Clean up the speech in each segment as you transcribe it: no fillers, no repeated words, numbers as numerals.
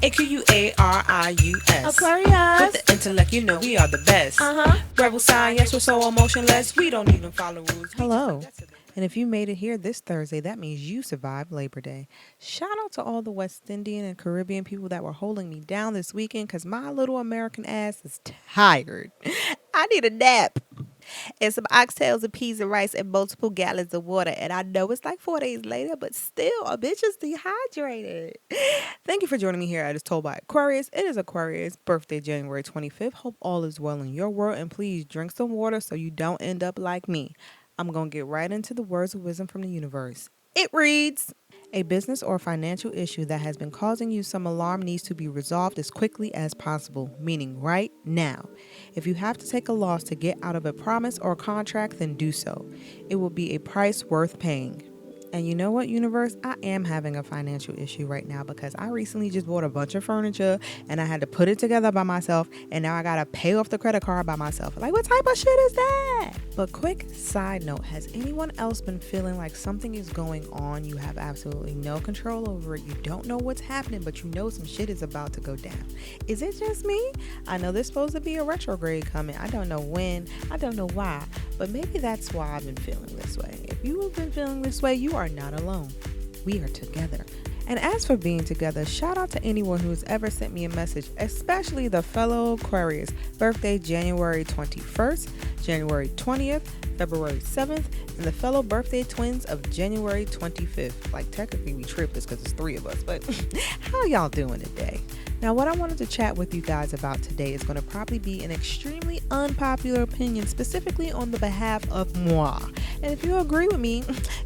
Aquarius. Aquarius. With the intellect, you know we are the best. Rebel sign, yes, we're so emotionless. We don't even follow rules. Hello. And if you made it here this Thursday, that means you survived Labor Day. Shout out to all the West Indian and Caribbean people that were holding me down this weekend because my little American ass is tired. I need a nap. And some oxtails and peas and rice and multiple gallons of water. And I know it's like 4 days later, but still, a bitch is dehydrated. Thank you for joining me here at It's Told by Aquarius. It is Aquarius' birthday, January 25th. Hope all is well in your world. And please drink some water so you don't end up like me. I'm going to get right into the words of wisdom from the universe. It reads, a business or financial issue that has been causing you some alarm needs to be resolved as quickly as possible, meaning right now. If you have to take a loss to get out of a promise or contract, then do so. It will be a price worth paying. And you know what, universe? I am having a financial issue right now because I recently just bought a bunch of furniture and I had to put it together by myself, and now I gotta pay off the credit card by myself. Like, what type of shit is that? But quick side note, has anyone else been feeling like something is going on? You have absolutely no control over it. You don't know what's happening, but you know some shit is about to go down. Is it just me? I know there's supposed to be a retrograde coming. I don't know when. I don't know why. But maybe that's why I've been feeling this way. If you have been feeling this way, you are not alone. We are together. And as for being together, shout out to anyone who has ever sent me a message, especially the fellow Aquarius, birthday January 21st, January 20th, February 7th, and the fellow birthday twins of January 25th. Like, technically we triplets because it's three of us, but how y'all doing today? Now, what I wanted to chat with you guys about today is going to probably be an extremely unpopular opinion, specifically on the behalf of moi. And if you agree with me,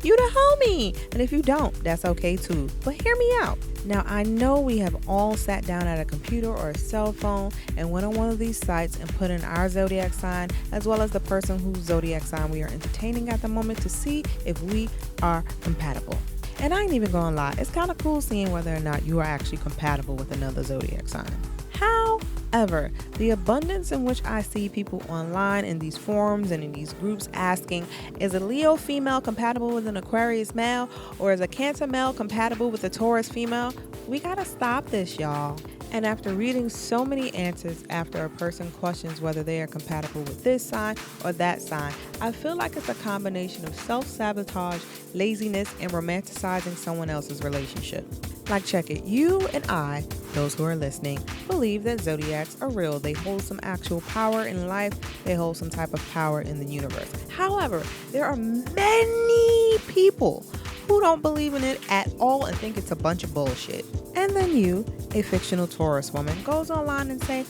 you the homie. And if you don't, that's okay too. But hear me out. Now, I know we have all sat down at a computer or a cell phone and went on one of these sites and put in our zodiac sign, as well as the person whose zodiac sign we are entertaining at the moment, to see if we are compatible. And I ain't even gonna lie, it's kind of cool seeing whether or not you are actually compatible with another zodiac sign. However, the abundance in which I see people online in these forums and in these groups asking, is a Leo female compatible with an Aquarius male, or is a Cancer male compatible with a Taurus female? We gotta stop this, y'all. And after reading so many answers after a person questions whether they are compatible with this sign or that sign, I feel like it's a combination of self-sabotage, laziness, and romanticizing someone else's relationship. Like, check it. You and I, those who are listening, believe that zodiacs are real. They hold some actual power in life. They hold some type of power in the universe. However, there are many people who don't believe in it at all and think it's a bunch of bullshit. And then you, a fictional Taurus woman, goes online and say,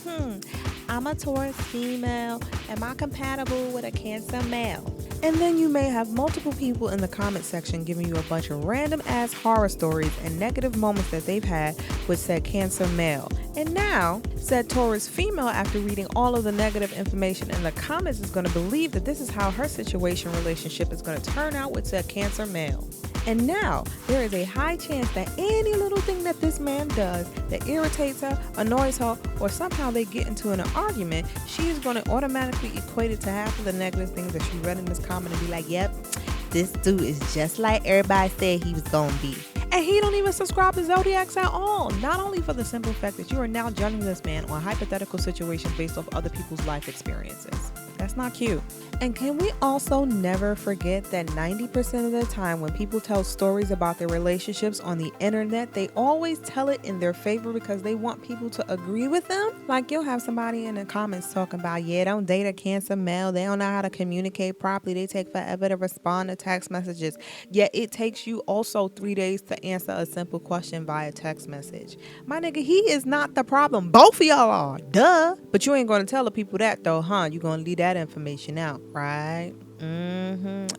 I'm a Taurus female. Am I compatible with a Cancer male? And then you may have multiple people in the comment section giving you a bunch of random ass horror stories and negative moments that they've had with said Cancer male. And now, said Taurus female, after reading all of the negative information in the comments, is going to believe that this is how her situation relationship is going to turn out with said Cancer male. And now, there is a high chance that any little thing that this man does that irritates her, annoys her, or somehow they get into an argument, she is going to automatically equate it to half of the negative things that she read in this comment and be like, yep, this dude is just like everybody said he was going to be. And he don't even subscribe to zodiacs at all. Not only for the simple fact that you are now judging this man on hypothetical situations based off other people's life experiences. That's not cute. And can we also never forget that 90% of the time when people tell stories about their relationships on the internet, they always tell it in their favor because they want people to agree with them? Like, you'll have somebody in the comments talking about, yeah, don't date a Cancer male. They don't know how to communicate properly. They take forever to respond to text messages. Yet it takes you also 3 days to answer a simple question via text message. My nigga, he is not the problem. Both of y'all are. Duh. But you ain't going to tell the people that though, huh? You're going to leave that information out, right?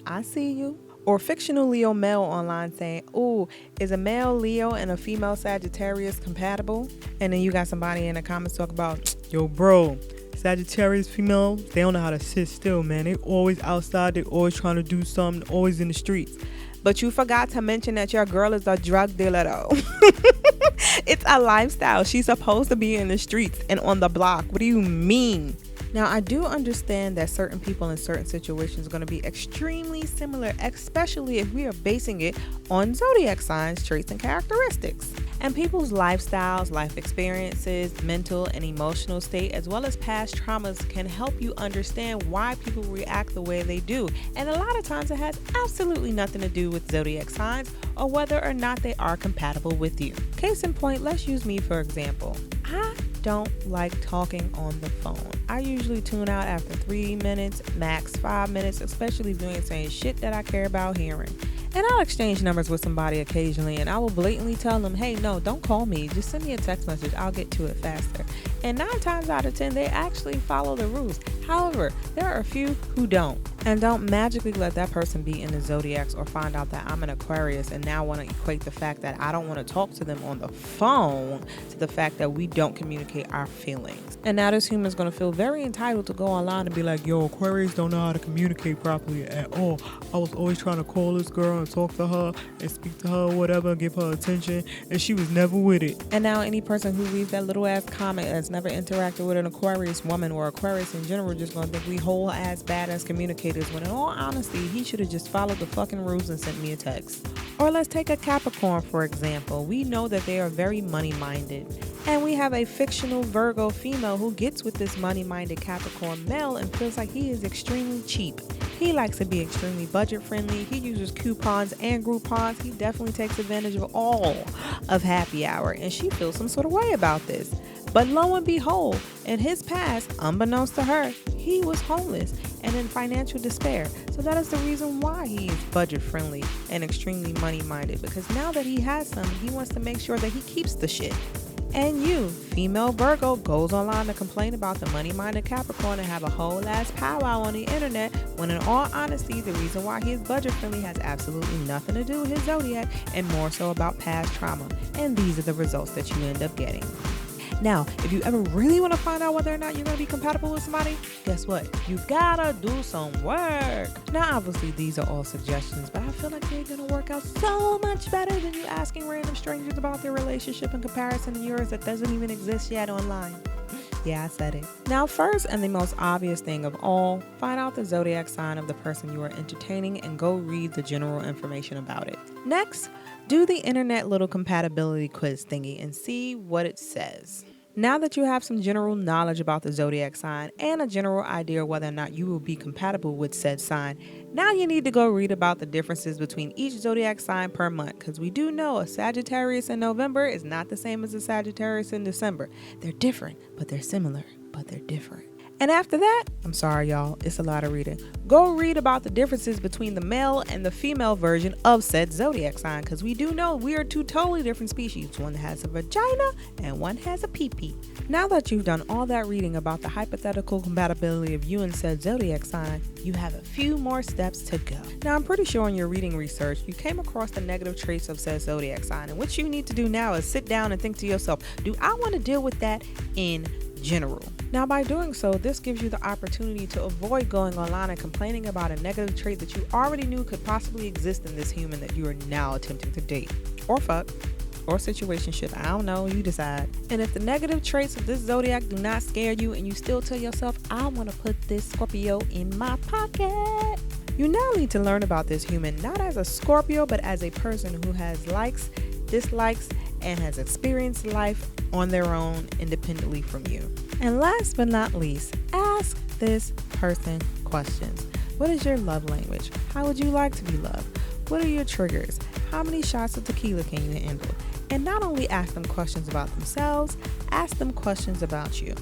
I see you. Or fictional Leo male online saying, ooh, is a male Leo and a female Sagittarius compatible? And then you got somebody in the comments talk about, yo, bro, Sagittarius females, they don't know how to sit still, man. They always outside. They always trying to do something, always in the streets. But you forgot to mention that your girl is a drug dealer, though. It's a lifestyle. She's supposed to be in the streets and on the block. What do you mean? Now, I do understand that certain people in certain situations are going to be extremely similar, especially if we are basing it on zodiac signs, traits, and characteristics. And people's lifestyles, life experiences, mental and emotional state, as well as past traumas can help you understand why people react the way they do. And a lot of times it has absolutely nothing to do with zodiac signs or whether or not they are compatible with you. Case in point, let's use me for example. I don't like talking on the phone. I usually tune out after 3 minutes, max 5 minutes, especially if you ain't saying shit that I care about hearing. And I'll exchange numbers with somebody occasionally and I will blatantly tell them, hey, no, don't call me. Just send me a text message. I'll get to it faster. And 9 times out of 10, they actually follow the rules. However, there are a few who don't. And don't magically let that person be in the zodiacs or find out that I'm an Aquarius and now want to equate the fact that I don't want to talk to them on the phone to the fact that we don't communicate our feelings. And now this human's going to feel very entitled to go online and be like, yo, Aquarius don't know how to communicate properly at all. I was always trying to call this girl and talk to her and speak to her, whatever, give her attention, and she was never with it. And now any person who reads that little ass comment that's never interacted with an Aquarius woman or Aquarius in general just going to think we whole ass badass communicators, when in all honesty, he should have just followed the fucking rules and sent me a text. Or let's take a Capricorn, for example. We know that they are very money-minded. And we have a fictional Virgo female who gets with this money-minded Capricorn male and feels like he is extremely cheap. He likes to be extremely budget-friendly. He uses coupons and Groupons. He definitely takes advantage of all of happy hour. And she feels some sort of way about this. But lo and behold, in his past, unbeknownst to her, he was homeless and in financial despair. So that is the reason why he is budget-friendly and extremely money-minded. Because now that he has some, he wants to make sure that he keeps the shit. And you, female Virgo, goes online to complain about the money-minded Capricorn and have a whole ass powwow on the internet, when in all honesty, the reason why he is budget-friendly has absolutely nothing to do with his zodiac and more so about past trauma. And these are the results that you end up getting. Now, if you ever really want to find out whether or not you're going to be compatible with somebody, guess what? You gotta do some work. Now, obviously, these are all suggestions, but I feel like they're going to work out so much better than you asking random strangers about their relationship in comparison to yours that doesn't even exist yet online. Yeah, I said it. Now, first and the most obvious thing of all, find out the zodiac sign of the person you are entertaining and go read the general information about it. Next, do the internet little compatibility quiz thingy and see what it says. Now that you have some general knowledge about the zodiac sign and a general idea whether or not you will be compatible with said sign, now you need to go read about the differences between each zodiac sign per month, because we do know a Sagittarius in November is not the same as a Sagittarius in December. They're different, but they're similar, but they're different. And after that, I'm sorry y'all, it's a lot of reading. Go read about the differences between the male and the female version of said zodiac sign, because we do know we are 2 totally different species. One has a vagina and one has a pee-pee. Now that you've done all that reading about the hypothetical compatibility of you and said zodiac sign, you have a few more steps to go. Now, I'm pretty sure in your reading research, you came across the negative traits of said zodiac sign, and what you need to do now is sit down and think to yourself, do I want to deal with that in general? Now, by doing so, this gives you the opportunity to avoid going online and complaining about a negative trait that you already knew could possibly exist in this human that you are now attempting to date or fuck or situationship. I don't know, you decide. And if the negative traits of this zodiac do not scare you and you still tell yourself, I want to put this Scorpio in my pocket, you now need to learn about this human not as a Scorpio but as a person who has likes, dislikes, and has experienced life on their own independently from you. And last but not least, ask this person questions. What is your love language? How would you like to be loved? What are your triggers? How many shots of tequila can you handle? And not only ask them questions about themselves, ask them questions about you.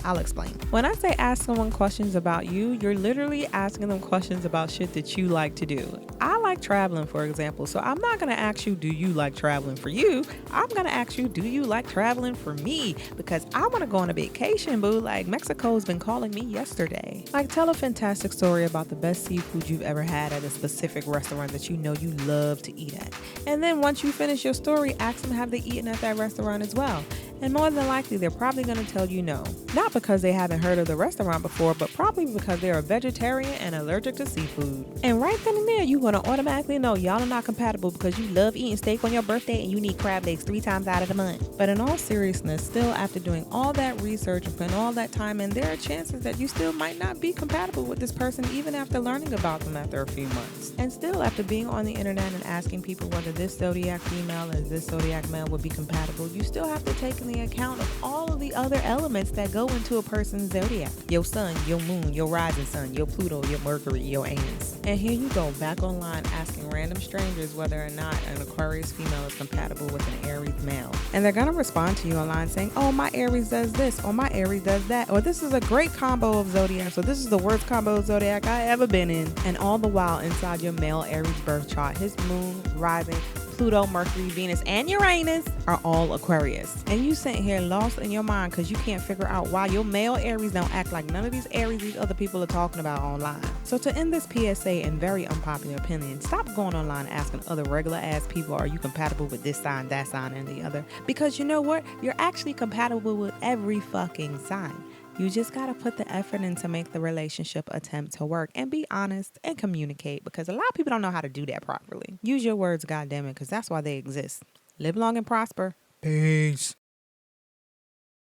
I'll explain. When I say ask someone questions about you, you're literally asking them questions about shit that you like to do. I like traveling, for example, so I'm not going to ask you, do you like traveling for you? I'm going to ask you, do you like traveling for me? Because I want to go on a vacation, boo. Like, Mexico's been calling me yesterday. Like, tell a fantastic story about the best seafood you've ever had at a specific restaurant that you know you love to eat at. And then once you finish your story, ask them, have they eaten at that restaurant as well? And more than likely, they're probably going to tell you no. Not because they haven't heard of the restaurant before, but probably because they're a vegetarian and allergic to seafood. And right then and there, you're going to automatically know y'all are not compatible because you love eating steak on your birthday and you need crab legs 3 times out of the month. But in all seriousness, still after doing all that research and putting all that time in, there are chances that you still might not be compatible with this person even after learning about them after a few months. And still after being on the internet and asking people whether this zodiac female and this zodiac male would be compatible, you still have to take into account of all of the other elements that go into a person's zodiac. Your sun, your moon, your rising sun, your Pluto, your Mercury, your Anus. And here you go, back online asking random strangers whether or not an Aquarius female is compatible with an Aries male. And they're gonna respond to you online saying, oh, my Aries does this, or my Aries does that, or this is a great combo of zodiacs, or this is the worst combo of zodiac I ever been in. And all the while inside your male Aries birth chart, his moon, rising, Pluto, Mercury, Venus, and Uranus are all Aquarius. And you sitting here lost in your mind because you can't figure out why your male Aries don't act like none of these Aries these other people are talking about online. So to end this PSA in very unpopular opinion, stop going online asking other regular ass people, are you compatible with this sign, that sign, and the other? Because you know what? You're actually compatible with every fucking sign. You just gotta put the effort in to make the relationship attempt to work and be honest and communicate, because a lot of people don't know how to do that properly. Use your words, goddammit, because that's why they exist. Live long and prosper. Peace.